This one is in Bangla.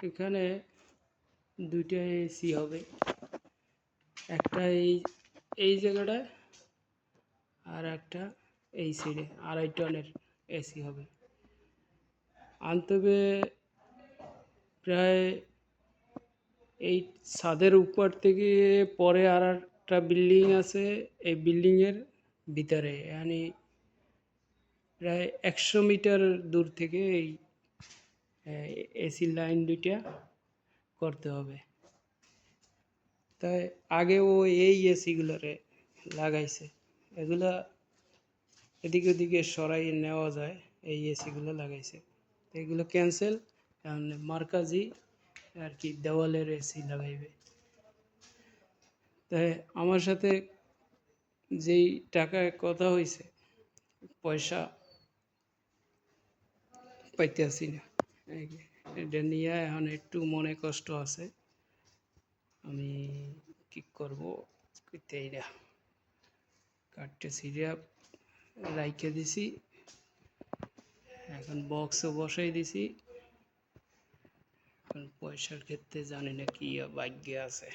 এখানে দুইটা এসি হবে, একটা এই জায়গাটায় আর একটা এই সাইডে 2.5 টনের এসি হবে। আনতে হবে প্রায় এই ছাদের উপর থেকে পরে আর একটা বিল্ডিং আছে, এই বিল্ডিংয়ের ভিতরে মানে প্রায় 100 মিটার দূর থেকে এই এসি লাইন দুইটা করতে হবে। তাই আগে ও এই এসিগুলোরে লাগাইছে, এগুলা এদিকে ওদিকে সরাই নেওয়া যায়, এই এসিগুলো লাগাইছে। তো এগুলো ক্যান্সেল, এখন মার্কাজি আর কি দেওয়ালের এসি লাগাইবে। তাই আমার সাথে যেই টাকায় কথা হয়েছে পয়সা পাইতেছি না, এটা নিয়ে এখন একটু মনে কষ্ট আছে। আমি কি করব কইতেই না, কাঠটা সিরিয়া রাইখে দিছি, এখন বক্সও বসাই দিছি। এখন পয়সার ক্ষেত্রে জানি না কি ভাগ্যে আছে।